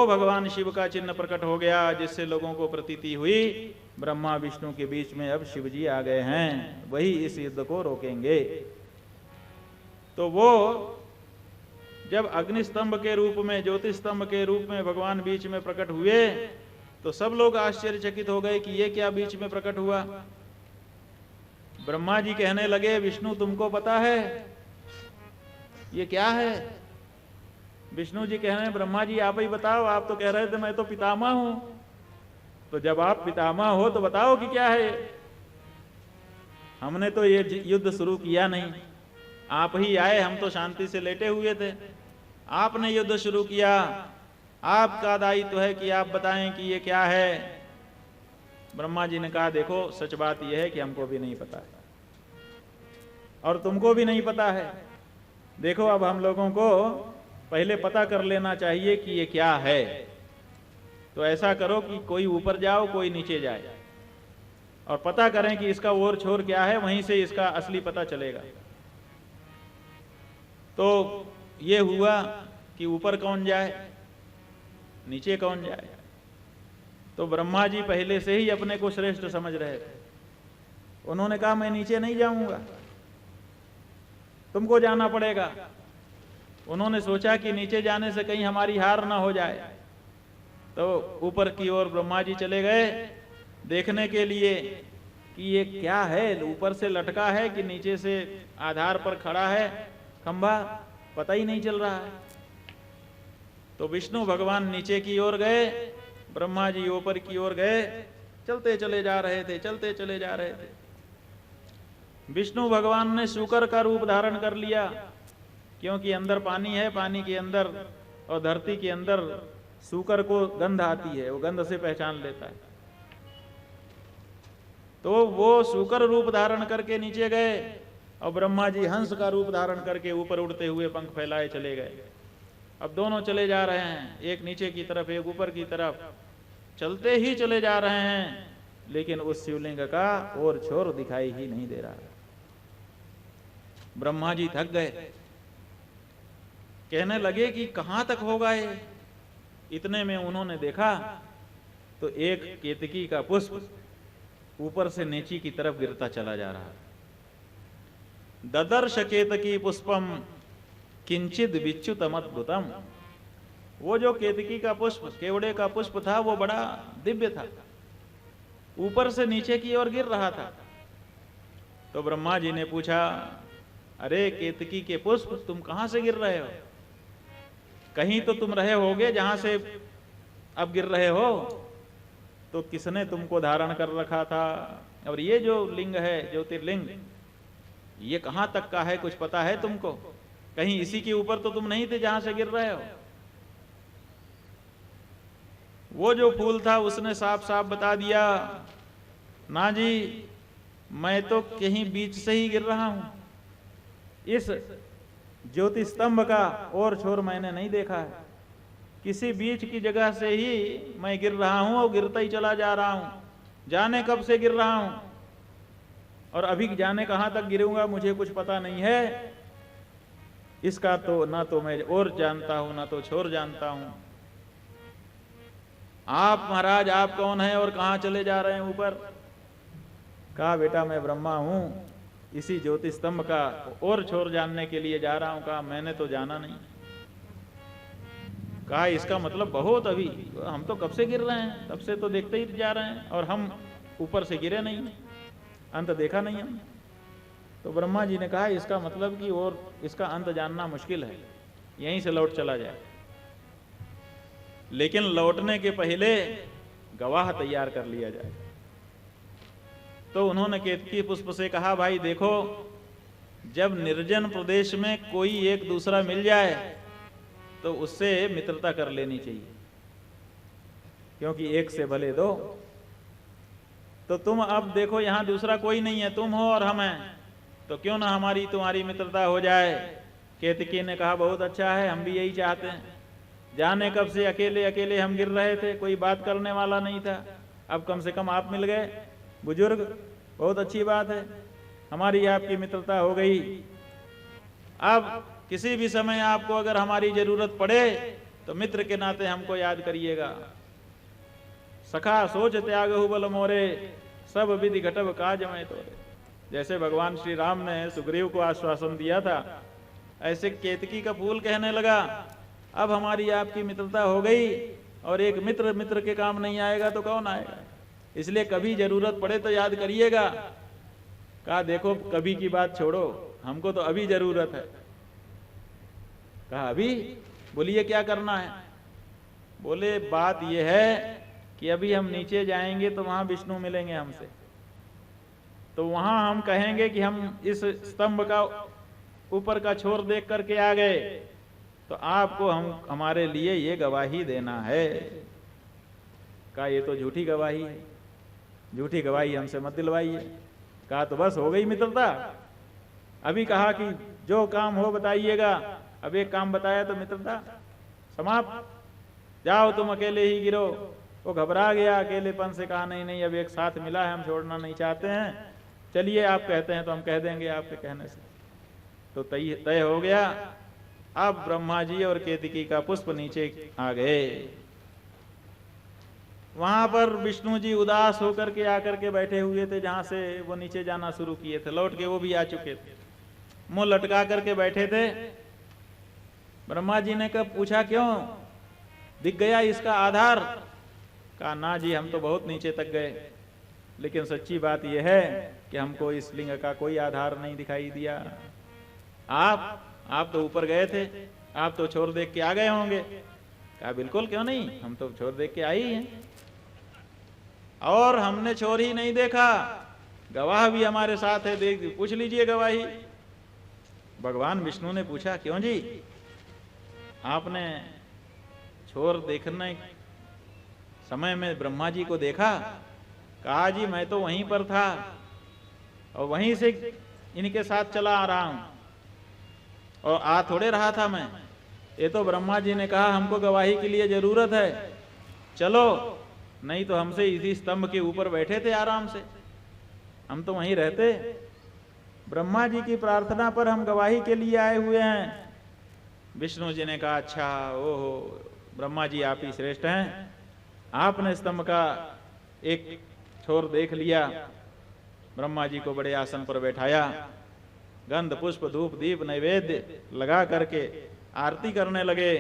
वो भगवान शिव का चिन्ह प्रकट हो गया, जिससे लोगों को प्रतीति हुई ब्रह्मा विष्णु के बीच में अब शिव जी आ गए हैं, वही इस युद्ध को रोकेंगे। तो वो जब अग्निस्तंभ के रूप में, ज्योतिस्तंभ के रूप में भगवान बीच में प्रकट हुए, तो सब लोग आश्चर्यचकित हो गए कि ये क्या बीच में प्रकट हुआ। ब्रह्मा जी कहने लगे, विष्णु तुमको पता है ये क्या है? विष्णु जी कह रहे हैं, ब्रह्मा जी आप ही बताओ, आप तो कह रहे थे मैं तो पितामह हूं। तो जब आप पितामह हो तो बताओ कि क्या है। हमने तो ये युद्ध शुरू किया नहीं, आप ही आए, हम तो शांति से लेटे हुए थे, आपने युद्ध शुरू किया, आपका दायित्व है कि आप बताएं कि ये क्या है। ब्रह्मा जी ने कहा, देखो सच बात यह है कि हमको भी नहीं पता है और तुमको भी नहीं पता है। देखो अब हम लोगों को पहले पता कर लेना चाहिए कि ये क्या है। तो ऐसा करो कि कोई ऊपर जाओ, कोई नीचे जाए और पता करें कि इसका ओर छोर क्या है, वहीं से इसका असली पता चलेगा। तो ये हुआ कि ऊपर कौन जाए, नीचे कौन जाए। तो ब्रह्मा जी पहले से ही अपने को श्रेष्ठ समझ रहे थे। उन्होंने कहा, मैं नीचे नहीं जाऊंगा, तुमको जाना पड़ेगा। उन्होंने सोचा कि नीचे जाने से कहीं हमारी हार ना हो जाए, तो ऊपर की ओर ब्रह्मा जी चले गए देखने के लिए कि ये क्या है, ऊपर से लटका है कि नीचे से आधार पर खड़ा है खंभा, पता ही नहीं चल रहा है। तो विष्णु भगवान नीचे की ओर गए, ब्रह्मा जी ऊपर की ओर गए, चलते चले जा रहे थे, चलते चले जा रहे थे। विष्णु भगवान ने शूकर का रूप धारण कर लिया, क्योंकि अंदर पानी है, पानी के अंदर और धरती के अंदर शूकर को गंध आती है, वो गंध से पहचान लेता है। तो वो शूकर रूप धारण करके नीचे गए और ब्रह्मा जी हंस का रूप धारण करके ऊपर उड़ते हुए पंख फैलाए चले गए। अब दोनों चले जा रहे हैं, एक नीचे की तरफ एक ऊपर की तरफ, चलते ही चले जा रहे हैं, लेकिन उस शिवलिंग का और छोर दिखाई ही नहीं दे रहा। ब्रह्मा जी थक गए, कहने लगे कि कहां तक होगा ये। इतने में उन्होंने देखा तो एक केतकी का पुष्प ऊपर से नीचे की तरफ गिरता चला जा रहा। ददर्श केतकी पुष्पम किंचित विच्युतमद्भुतम। वो जो केतकी का पुष्प, केवड़े का पुष्प था, वो बड़ा दिव्य था, ऊपर से नीचे की ओर गिर रहा था। तो ब्रह्मा जी ने पूछा, अरे केतकी के पुष्प तुम कहां से गिर रहे हो? कहीं तो तुम रहे होगे जहां से अब गिर रहे हो, तो किसने तुमको धारण कर रखा था? और ये जो लिंग है, ज्योतिर्लिंग, ये कहां तक का है, कुछ पता है तुमको? कहीं इसी के ऊपर तो तुम नहीं थे जहां से गिर रहे हो। वो जो फूल था उसने साफ साफ बता दिया, ना जी मैं तो कहीं बीच से ही गिर रहा हूं, इस ज्योति स्तंभ का और छोर मैंने नहीं देखा है, किसी बीच की जगह से ही मैं गिर रहा हूं और गिरता ही चला जा रहा हूं। जाने कब से गिर रहा हूं और अभी जाने कहां तक गिरूंगा मुझे कुछ पता नहीं है। इसका तो ना तो मैं और जानता हूं, ना तो छोर जानता हूं। आप महाराज, आप कौन हैं और कहां चले जा रहे हैं ऊपर? कहा, बेटा मैं ब्रह्मा हूं, इसी ज्योति स्तंभ का और छोर जानने के लिए जा रहा हूं। कहा, मैंने तो जाना नहीं। कहा, इसका मतलब बहुत, अभी हम तो कब से गिर रहे हैं, तब से तो देखते ही जा रहे हैं और हम ऊपर से गिरे नहीं, अंत देखा नहीं हम। तो ब्रह्मा जी ने कहा, इसका मतलब कि और इसका अंत जानना मुश्किल है, यहीं से लौट चला जाए। लेकिन लौटने के पहले गवाह तैयार कर लिया जाए। तो उन्होंने केतकी पुष्प से कहा, भाई देखो, जब निर्जन प्रदेश में कोई एक दूसरा मिल जाए तो उससे मित्रता कर लेनी चाहिए, क्योंकि एक से भले दो। तो तुम अब देखो यहां दूसरा कोई नहीं है, तुम हो और हम हैं, तो क्यों ना हमारी तुम्हारी मित्रता हो जाए। केतकी ने कहा, बहुत अच्छा है, हम भी यही चाहते हैं। जाने कब से अकेले अकेले हम गिर रहे थे, कोई बात करने वाला नहीं था, अब कम से कम आप मिल गए बुजुर्ग, बहुत अच्छी बात है, हमारी आपकी मित्रता हो गई। अब किसी भी समय आपको अगर हमारी जरूरत पड़े तो मित्र के नाते हमको याद करिएगा। सखा सोच त्यागहु बल मोरे, सब विधि घटब काज मैं तोरे। जैसे भगवान श्री राम ने सुग्रीव को आश्वासन दिया था, ऐसे केतकी का फूल कहने लगा, अब हमारी आपकी मित्रता हो गई और एक मित्र मित्र के काम नहीं आएगा तो कौन आएगा। इसलिए कभी जरूरत पड़े तो याद करिएगा। कहा देखो कभी की बात छोड़ो, हमको तो अभी जरूरत है। कहा अभी? बोलिए क्या करना है? बोले बात यह है कि अभी हम नीचे जाएंगे तो वहां विष्णु मिलेंगे हमसे, तो वहां हम कहेंगे कि हम इस स्तंभ का ऊपर का छोर देख करके आ गए, तो आपको हम हमारे लिए ये गवाही देना है। कहा ये तो झूठी गवाही है, झूठी गवाही हमसे मत दिलवाइए। कहा तो बस हो गई मित्रता। अभी कहा कि जो काम हो बताइएगा, अब एक काम बताया तो मित्रता समाप्त। जाओ तुम अकेले ही गिरो। वो घबरा गया अकेलेपन से, कहा नहीं नहीं अब एक साथ मिला है, हम छोड़ना नहीं चाहते हैं, चलिए आप कहते हैं तो हम कह देंगे आपके कहने से। तो तय हो गया। अब ब्रह्मा जी और केतकी का पुष्प नीचे आ गए। वहां पर विष्णु जी उदास होकर के आकर के बैठे हुए थे, जहां से वो नीचे जाना शुरू किए थे। लौट के वो भी आ चुके थे, मुंह लटका करके बैठे थे। ब्रह्मा जी ने कब पूछा क्यों, दिख गया इसका आधार? कहा ना जी हम तो बहुत नीचे तक गए, लेकिन सच्ची बात यह है कि हमको इस लिंग का कोई आधार नहीं दिखाई दिया। आप तो ऊपर गए थे, आप तो छोर देख के आ गए होंगे। कहा बिल्कुल क्यों नहीं, हम तो छोर देख के आई हैं, और हमने छोर ही नहीं देखा, गवाह भी हमारे साथ है, देख पूछ लीजिए गवाही। भगवान विष्णु ने पूछा क्यों जी, आपने छोर देखने समय में ब्रह्मा जी को देखा? कहा जी मैं तो वहीं पर था और वहीं से इनके साथ चला आ रहा हूं, और आ थोड़े रहा था मैं। ये तो ब्रह्मा जी ने कहा हमको गवाही के लिए जरूरत है, चलो, नहीं तो हमसे इसी स्तंभ के ऊपर बैठे थे आराम से, हम तो वहीं रहते। ब्रह्मा जी की प्रार्थना पर हम गवाही के लिए आए हुए हैं। विष्णु जी ने कहा अच्छा, ओहो ब्रह्मा जी आप ही श्रेष्ठ हैं, आपने स्तंभ का एक छोर देख लिया। ब्रह्मा जी को बड़े आसन पर बैठाया, गंध पुष्प धूप दीप नैवेद्य लगा करके आरती करने लगे।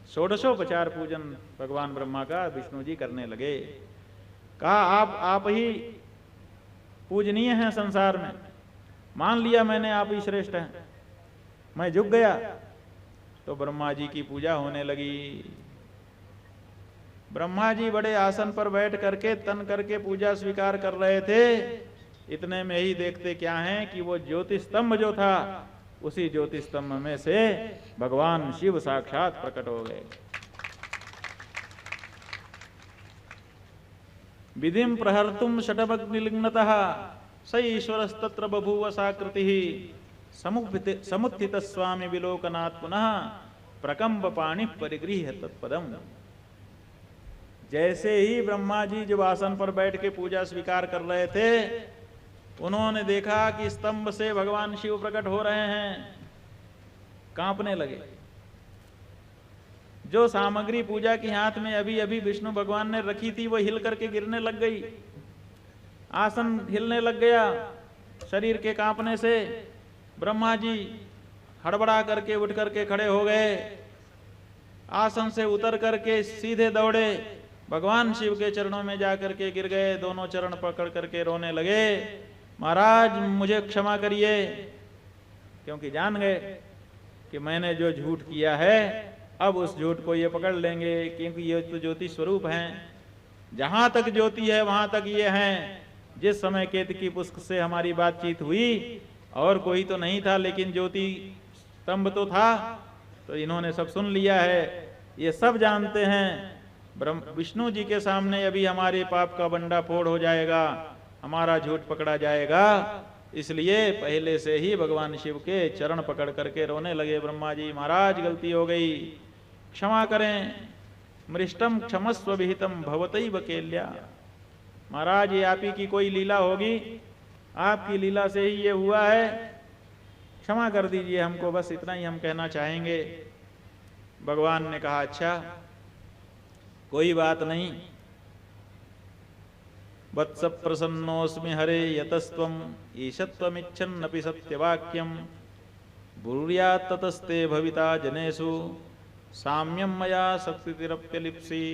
षोडशोपचार पूजन भगवान ब्रह्मा का विष्णु जी करने लगे। कहा आप ही पूजनीय हैं संसार में, मान लिया मैंने आप ही श्रेष्ठ हैं, मैं झुक गया। तो ब्रह्मा जी की पूजा होने लगी। ब्रह्मा जी बड़े आसन पर बैठ करके तन करके पूजा स्वीकार कर रहे थे। इतने में ही देखते क्या है कि वो ज्योति स्तंभ जो था, उसी ज्योति स्तंभ में से भगवान शिव साक्षात प्रकट हो गए। विधिम प्रहर्तुम षटभग्निलिंगतः स ईश्वरस्तत्र बभूव साकृतिः समुत्थित स्वामी विलोकनात् पुनः प्रकंब पाणि परिगृह्य तत्पदम। जैसे ही ब्रह्मा जी जब आसन पर बैठ के पूजा स्वीकार कर रहे थे, उन्होंने देखा कि स्तंभ से भगवान शिव प्रकट हो रहे हैं, कांपने लगे। जो सामग्री पूजा के हाथ में अभी अभी विष्णु भगवान ने रखी थी, वो हिल करके गिरने लग गई, आसन हिलने लग गया शरीर के कांपने से। ब्रह्मा जी हड़बड़ा करके उठ करके खड़े हो गए, आसन से उतर करके सीधे दौड़े, भगवान शिव के चरणों में जाकर के गिर गए, दोनों चरण पकड़ करके रोने लगे, महाराज मुझे क्षमा करिए, क्योंकि जान गए कि मैंने जो झूठ किया है अब उस झूठ को ये पकड़ लेंगे, क्योंकि ये तो ज्योति स्वरूप हैं, जहां तक ज्योति है वहां तक ये हैं। जिस समय केतकी पुष्प से हमारी बातचीत हुई और कोई तो नहीं था, लेकिन ज्योति स्तंभ तो था, तो इन्होंने सब सुन लिया है, ये सब जानते हैं। विष्णु जी के सामने अभी हमारे पाप का बंडा फोड़ हो जाएगा, हमारा झूठ पकड़ा जाएगा, इसलिए पहले से ही भगवान शिव के चरण पकड़ करके रोने लगे। ब्रह्मा जी महाराज गलती हो गई, क्षमा करें, मृष्टम क्षमस्व विहितम भवतैव केल्या। महाराज ये आप ही की कोई लीला होगी, आपकी लीला से ही ये हुआ है, क्षमा कर दीजिए हमको, बस इतना ही हम कहना चाहेंगे। भगवान ने कहा अच्छा कोई बात नहीं, वत्स प्रसन्नोस्मि हरे यतस्त्वं ईशत्वमिच्छन्नपि सत्यवाक्यं ब्रूयात् ततस्ते भविता जनेषु साम्यं मया शक्तिरप्यलिप्सी।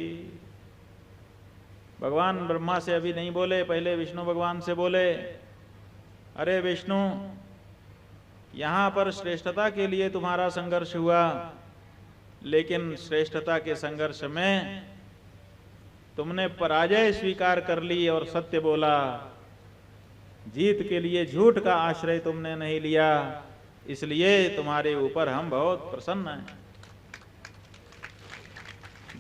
भगवान ब्रह्मा से अभी नहीं बोले, पहले विष्णु भगवान से बोले, अरे विष्णु, यहाँ पर श्रेष्ठता के लिए तुम्हारा संघर्ष हुआ, लेकिन श्रेष्ठता के संघर्ष में तुमने पराजय स्वीकार कर ली और सत्य बोला। जीत के लिए झूठ का आश्रय तुमने नहीं लिया, इसलिए तुम्हारे ऊपर हम बहुत प्रसन्न हैं।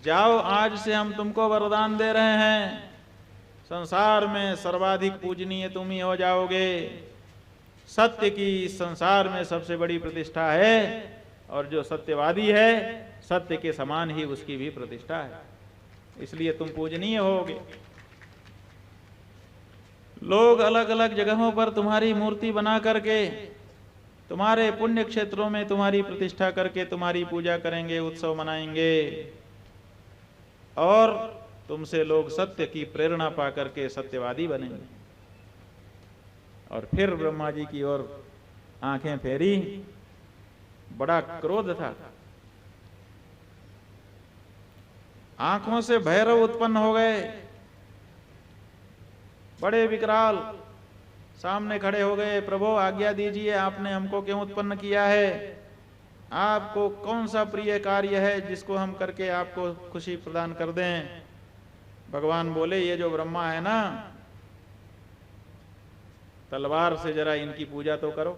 जाओ, आज से हम तुमको वरदान दे रहे हैं, संसार में सर्वाधिक पूजनीय तुम ही हो जाओगे। सत्य की संसार में सबसे बड़ी प्रतिष्ठा है, और जो सत्यवादी है सत्य के समान ही उसकी भी प्रतिष्ठा है, इसलिए तुम पूजनीय होगे। लोग अलग अलग जगहों पर तुम्हारी मूर्ति बना करके, तुम्हारे पुण्य क्षेत्रों में तुम्हारी प्रतिष्ठा करके तुम्हारी पूजा करेंगे, उत्सव मनाएंगे, और तुमसे लोग सत्य की प्रेरणा पा करके सत्यवादी बनेंगे। और फिर ब्रह्मा जी की ओर आंखें फेरी, बड़ा क्रोध था, आंखों से भैरव उत्पन्न हो गए, बड़े विकराल सामने खड़े हो गए। प्रभु आज्ञा दीजिए, आपने हमको क्यों उत्पन्न किया है? आपको कौन सा प्रिय कार्य है जिसको हम करके आपको खुशी प्रदान कर दें? भगवान बोले, ये जो ब्रह्मा है ना, तलवार से जरा इनकी पूजा तो करो।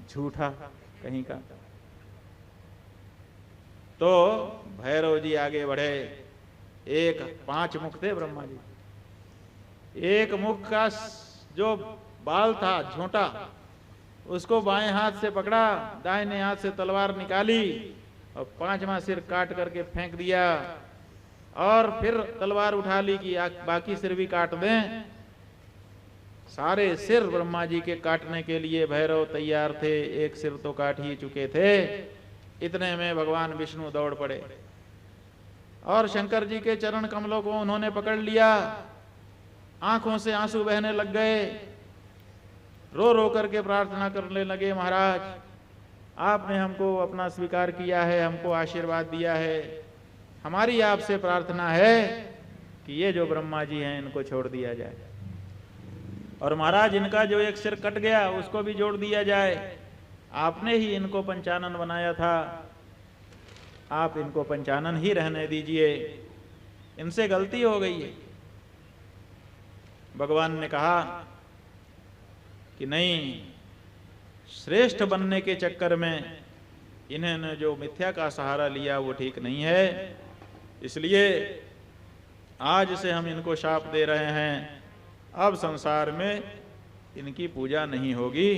झूठा कहीं का। तो भैरव जी आगे बढ़े, एक 5 मुख थे ब्रह्मा जी, एक मुख का जो बाल था झोंटा, उसको बाएं हाथ से पकड़ा, दाहिने हाथ से तलवार निकाली और 5वां सिर काट करके फेंक दिया, और फिर तलवार उठा ली कि बाकी सिर भी काट दें। सारे सिर ब्रह्मा जी के काटने के लिए भैरव तैयार थे, एक सिर तो काट ही चुके थे। इतने में भगवान विष्णु दौड़ पड़े और शंकर जी के चरण कमलों को उन्होंने पकड़ लिया। आंखों से आंसू बहने लग गए, रो रो करके प्रार्थना करने लगे, महाराज आपने हमको अपना स्वीकार किया है, हमको आशीर्वाद दिया है, हमारी आपसे प्रार्थना है कि ये जो ब्रह्मा जी हैं इनको छोड़ दिया जाए, और महाराज इनका जो एक सिर कट गया उसको भी जोड़ दिया जाए। आपने ही इनको पंचानन बनाया था, आप इनको पंचानन ही रहने दीजिए, इनसे गलती हो गई है। भगवान ने कहा कि नहीं, श्रेष्ठ बनने के चक्कर में इन्होंने जो मिथ्या का सहारा लिया वो ठीक नहीं है, इसलिए आज से हम इनको शाप दे रहे हैं, अब संसार में इनकी पूजा नहीं होगी,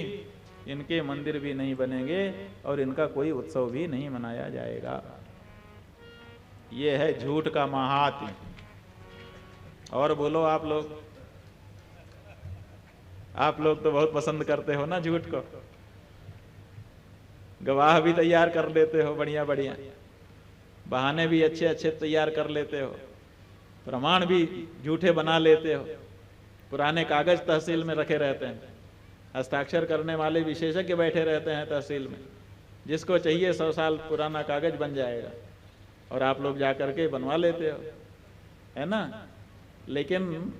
इनके मंदिर भी नहीं बनेंगे और इनका कोई उत्सव भी नहीं मनाया जाएगा। ये है झूठ का महात्म्य। और बोलो आप लोग तो बहुत पसंद करते हो ना झूठ को, गवाह भी तैयार कर लेते हो, बढ़िया बढ़िया बहाने भी अच्छे अच्छे तैयार कर लेते हो, प्रमाण भी झूठे बना लेते हो, पुराने कागज तहसील में रखे रहते हैं, हस्ताक्षर करने वाले विशेषज्ञ बैठे रहते हैं तहसील में, जिसको चाहिए 100 साल पुराना कागज बन जाएगा, और आप लोग जाकर के बनवा लेते हो, है ना। लेकिन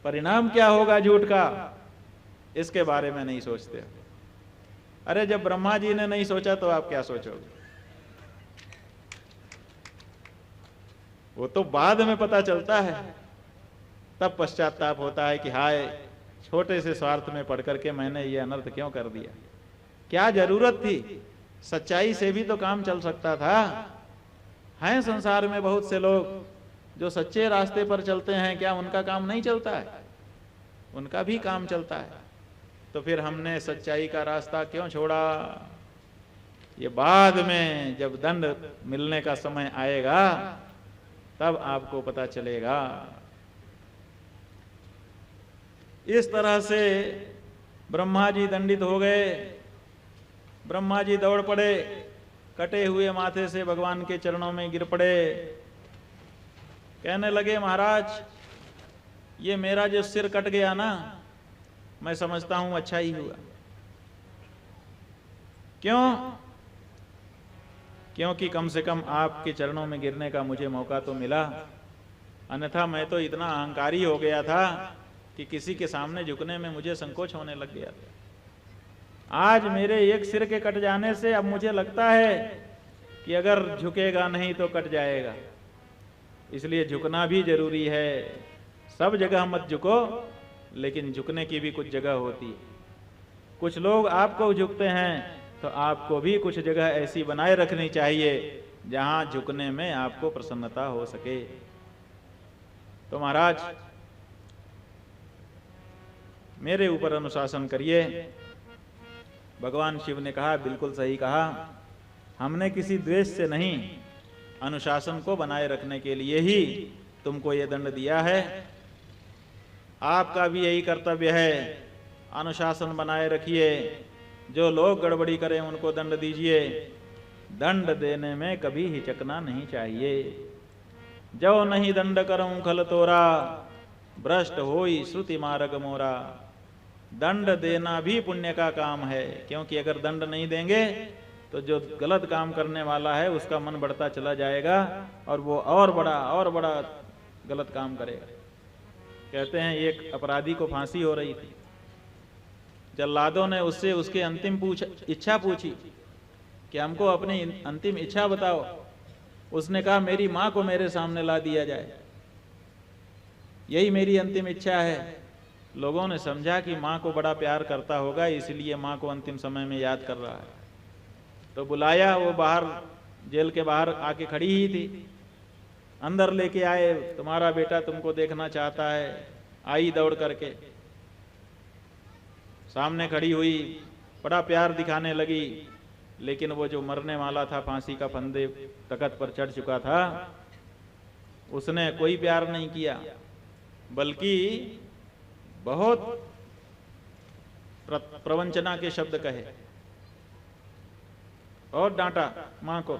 परिणाम क्या होगा झूठ का, इसके बारे में नहीं सोचते हो। अरे जब ब्रह्मा जी ने नहीं सोचा तो आप क्या सोचोगे? वो तो बाद में पता चलता है, तब पश्चाताप होता है कि हाय, छोटे से स्वार्थ में पढ़ करके मैंने ये अनर्थ क्यों कर दिया, क्या जरूरत थी? सच्चाई से भी तो काम चल सकता था। हैं संसार में बहुत से लोग जो सच्चे रास्ते पर चलते हैं, क्या उनका काम नहीं चलता है? उनका भी काम चलता है। तो फिर हमने सच्चाई का रास्ता क्यों छोड़ा? ये बाद में जब दंड मिलने का समय आएगा तब आपको पता चलेगा। इस तरह से ब्रह्मा जी दंडित हो गए, ब्रह्मा जी दौड़ पड़े कटे हुए माथे से भगवान के चरणों में गिर पड़े, कहने लगे महाराज ये मेरा जो सिर कट गया ना, मैं समझता हूं अच्छा ही हुआ। क्यों? क्योंकि कम से कम आपके चरणों में गिरने का मुझे मौका तो मिला, अन्यथा मैं तो इतना अहंकारी हो गया था कि किसी के सामने झुकने में मुझे संकोच होने लग गया था। आज मेरे एक सिर के कट जाने से अब मुझे लगता है कि अगर झुकेगा नहीं तो कट जाएगा, इसलिए झुकना भी जरूरी है। सब जगह मत झुको, लेकिन झुकने की भी कुछ जगह होती है। कुछ लोग आपको झुकते हैं तो आपको भी कुछ जगह ऐसी बनाए रखनी चाहिए जहां झुकने में आपको प्रसन्नता हो सके। तो महाराज मेरे ऊपर अनुशासन करिए। भगवान शिव ने कहा, बिल्कुल सही कहा, हमने किसी द्वेष से नहीं, अनुशासन को बनाए रखने के लिए ही तुमको ये दंड दिया है। आपका भी यही कर्तव्य है, अनुशासन बनाए रखिए। जो लोग गड़बड़ी करें उनको दंड दीजिए। दंड देने में कभी हिचकना नहीं चाहिए। जो नहीं दंड करऊं खल तोरा, भ्रष्ट होई श्रुति मार्ग मोरा। दंड देना भी पुण्य का काम है, क्योंकि अगर दंड नहीं देंगे तो जो गलत काम करने वाला है उसका मन बढ़ता चला जाएगा और वो और बड़ा गलत काम करेगा। कहते हैं एक अपराधी को फांसी हो रही थी, जल्लादों ने उससे उसके अंतिम इच्छा पूछी कि हमको अपनी अंतिम इच्छा बताओ। उसने कहा मेरी मां को मेरे सामने ला दिया जाए, यही मेरी अंतिम इच्छा है। लोगों ने समझा कि मां को बड़ा प्यार करता होगा, इसलिए मां को अंतिम समय में याद कर रहा है। तो बुलाया, वो बाहर जेल के बाहर आके खड़ी ही थी। अंदर लेके आए, तुम्हारा बेटा तुमको देखना चाहता है। आई दौड़ करके, सामने खड़ी हुई, बड़ा प्यार दिखाने लगी। लेकिन वो जो मरने वाला था, फांसी का फंदे तख्त पर चढ़ चुका था, उसने कोई प्यार नहीं किया, बल्कि बहुत प्रवंचना के शब्द कहे और डांटा मां को,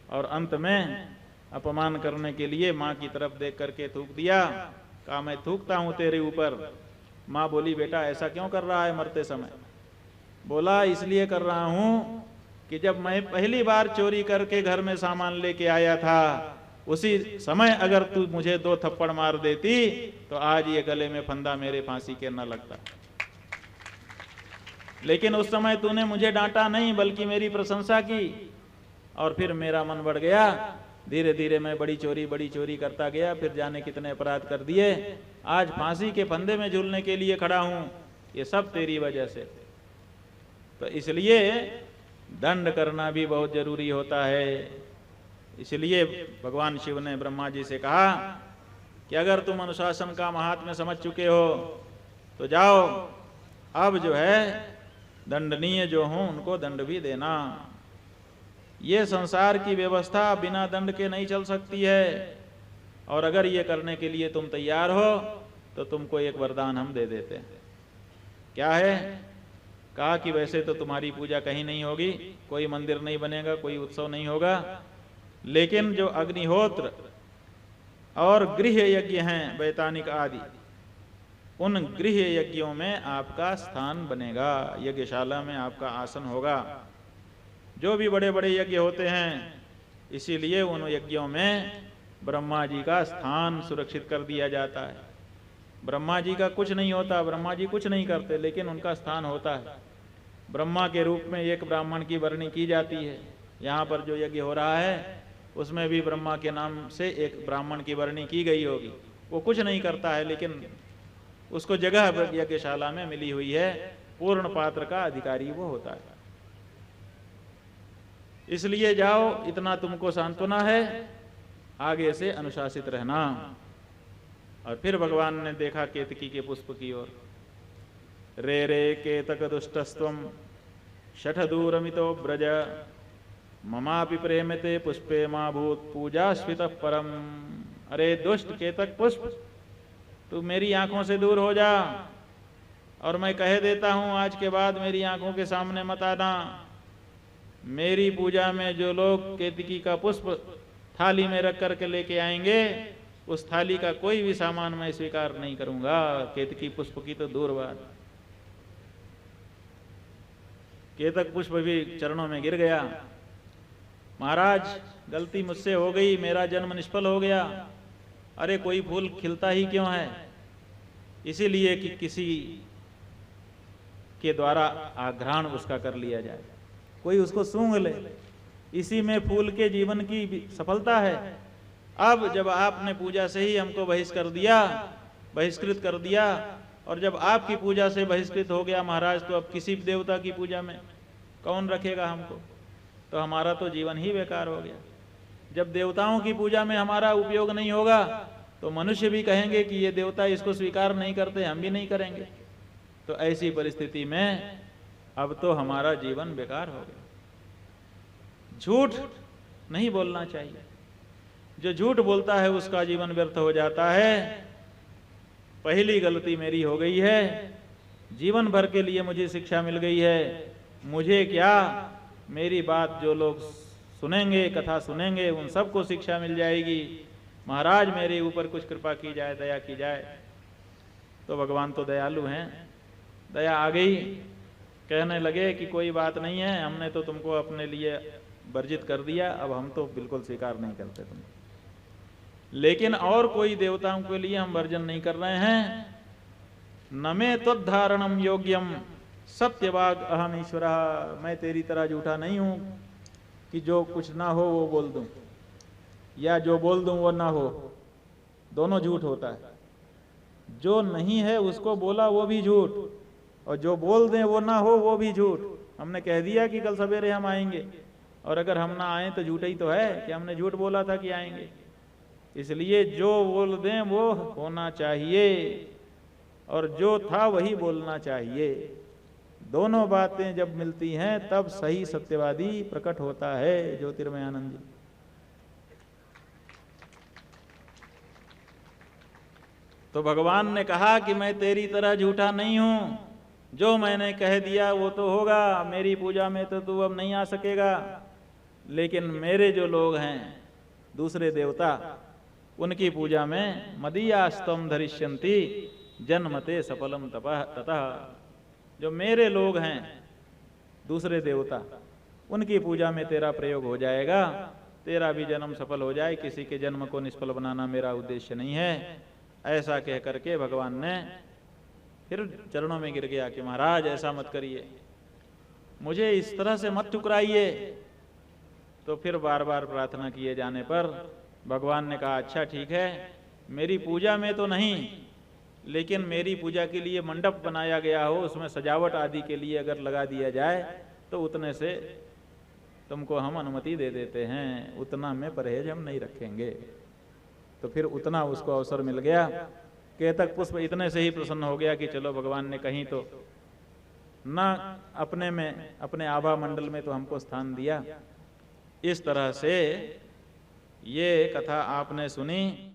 और अंत में अपमान करने के लिए मां की तरफ देख करके थूक दिया। कहा मैं थूकता हूं तेरे ऊपर। मां बोली बेटा ऐसा क्यों कर रहा है मरते समय? बोला इसलिए कर रहा हूं कि जब मैं पहली बार चोरी करके घर में सामान लेके आया था, उसी समय अगर तू मुझे 2 थप्पड़ मार देती तो आज ये गले में फंदा मेरे फांसी के न लगता। लेकिन उस समय तूने मुझे डांटा नहीं, बल्कि मेरी प्रशंसा की, और फिर मेरा मन बढ़ गया। धीरे धीरे मैं बड़ी चोरी करता गया, फिर जाने कितने अपराध कर दिए। आज फांसी के फंदे में झूलने के लिए खड़ा हूं, ये सब तेरी वजह से। तो इसलिए दंड करना भी बहुत जरूरी होता है। इसलिए भगवान शिव ने ब्रह्मा जी से कहा कि अगर तुम अनुशासन का महात्म्य समझ चुके हो तो जाओ, अब जो है दंडनीय जो हों उनको दंड भी देना। ये संसार की व्यवस्था बिना दंड के नहीं चल सकती है, और अगर ये करने के लिए तुम तैयार हो तो तुमको एक वरदान हम दे देते हैं। क्या है? कहा कि वैसे तो तुम्हारी पूजा कहीं नहीं होगी, कोई मंदिर नहीं बनेगा, कोई उत्सव नहीं होगा, लेकिन जो अग्निहोत्र और गृह यज्ञ हैं वैतानिक आदि, उन गृह यज्ञों में आपका स्थान बनेगा, यज्ञशाला में आपका आसन होगा। जो भी बड़े बड़े यज्ञ होते हैं, इसीलिए उन यज्ञों में ब्रह्मा जी का स्थान सुरक्षित कर दिया जाता है। ब्रह्मा जी का कुछ नहीं होता, ब्रह्मा जी कुछ नहीं करते, लेकिन उनका स्थान होता है। ब्रह्मा के रूप में एक ब्राह्मण की वर्णी की जाती है। यहाँ पर जो यज्ञ हो रहा है उसमें भी ब्रह्मा के नाम से एक ब्राह्मण की वर्णी की गई होगी। वो कुछ नहीं करता है, लेकिन उसको जगह यज्ञशाला में मिली हुई है, पूर्ण पात्र का अधिकारी वो होता है। इसलिए जाओ, इतना तुमको सांत्वना है, आगे से अनुशासित रहना। और फिर भगवान ने देखा केतकी के पुष्प की ओर। रे रे केतक दुष्टस्त्वम शठदूरमितो ब्रज, ममापि प्रेमते पुष्पे मा भूत पूजास्वितः परम। अरे दुष्ट केतक पुष्प, तू मेरी आंखों से दूर हो जा, और मैं कह देता हूं आज के बाद मेरी आंखों के सामने मत आना। मेरी पूजा में जो लोग केतकी का पुष्प थाली में रख करके लेके आएंगे, उस थाली का कोई भी सामान मैं स्वीकार नहीं करूंगा। केतकी पुष्प की तो दूर बात। केतक पुष्प भी चरणों में गिर गया। महाराज, गलती मुझसे हो गई, मेरा जन्म निष्फल हो गया। अरे कोई फूल खिलता ही क्यों है? इसीलिए कि किसी के द्वारा आघ्राण उसका कर लिया जाए, कोई उसको सूंघ ले, इसी में फूल के जीवन की सफलता है। अब जब आपने पूजा से ही हमको बहिष्कृत कर दिया, और जब आपकी पूजा से बहिष्कृत हो गया महाराज, तो अब किसी देवता की पूजा में कौन रखेगा हमको? तो हमारा तो जीवन ही बेकार हो गया। जब देवताओं की पूजा में हमारा उपयोग नहीं होगा, तो मनुष्य भी कहेंगे कि ये देवता इसको स्वीकार नहीं करते, हम भी नहीं करेंगे। तो ऐसी परिस्थिति में अब तो हमारा जीवन बेकार हो गया। झूठ नहीं बोलना चाहिए। जो झूठ बोलता है उसका जीवन व्यर्थ हो जाता है। पहली गलती मेरी हो गई है, जीवन भर के लिए मुझे शिक्षा मिल गई है। मुझे क्या, मेरी बात जो लोग सुनेंगे, कथा सुनेंगे, उन सबको शिक्षा मिल जाएगी। महाराज मेरे ऊपर कुछ कृपा की जाए, दया की जाए। तो भगवान तो दयालु हैं, दया आ गई। कहने लगे कि कोई बात नहीं है, हमने तो तुमको अपने लिए वर्जित कर दिया, अब हम तो बिल्कुल स्वीकार नहीं करते तुमको। लेकिन और कोई देवताओं के लिए हम वर्जन नहीं कर रहे हैं। न मे त्वद्धारणम योग्यम सत्यवाग अहम ईश्वर। मैं तेरी तरह झूठा नहीं हूं कि जो कुछ ना हो वो बोल दूं, या जो बोल दूं वो ना हो। दोनों झूठ होता है। जो नहीं है उसको बोला वो भी झूठ, और जो बोल दें वो ना हो वो भी झूठ। हमने कह दिया कि कल सवेरे हम आएंगे, और अगर हम ना आए तो झूठ ही तो है कि हमने झूठ बोला था कि आएंगे। इसलिए जो बोल दें वो होना चाहिए, और जो था वही बोलना चाहिए। दोनों बातें जब मिलती हैं तब सही सत्यवादी प्रकट होता है। ज्योतिर्मय आनंद जी। तो भगवान ने कहा कि मैं तेरी तरह झूठा नहीं हूं, जो मैंने कह दिया वो तो होगा। मेरी पूजा में तो तू अब नहीं आ सकेगा, लेकिन मेरे जो लोग हैं दूसरे देवता, उनकी पूजा में मदीयास्तम धरिष्यन्ति जन्मते सफलम तपः ततः। जो मेरे लोग हैं दूसरे देवता, उनकी पूजा में तेरा प्रयोग हो जाएगा, तेरा भी जन्म सफल हो जाए। किसी के जन्म को निष्फल बनाना मेरा उद्देश्य नहीं है। ऐसा कह करके भगवान ने फिर चरणों में गिर गया कि महाराज ऐसा मत करिए, मुझे इस तरह से मत ठुकराइए। तो फिर बार बार प्रार्थना किए जाने पर भगवान ने कहा अच्छा ठीक है, मेरी पूजा में तो नहीं, लेकिन मेरी पूजा के लिए मंडप बनाया गया हो, उसमें सजावट आदि के लिए अगर लगा दिया जाए तो उतने से तुमको हम अनुमति दे देते हैं, उतना में परहेज हम नहीं रखेंगे। तो फिर उतना उसको अवसर मिल गया। केतक पुष्प इतने से ही प्रसन्न हो गया कि चलो भगवान ने कहीं तो ना अपने में, अपने आभा मंडल में तो हमको स्थान दिया। इस तरह से ये कथा आपने सुनी।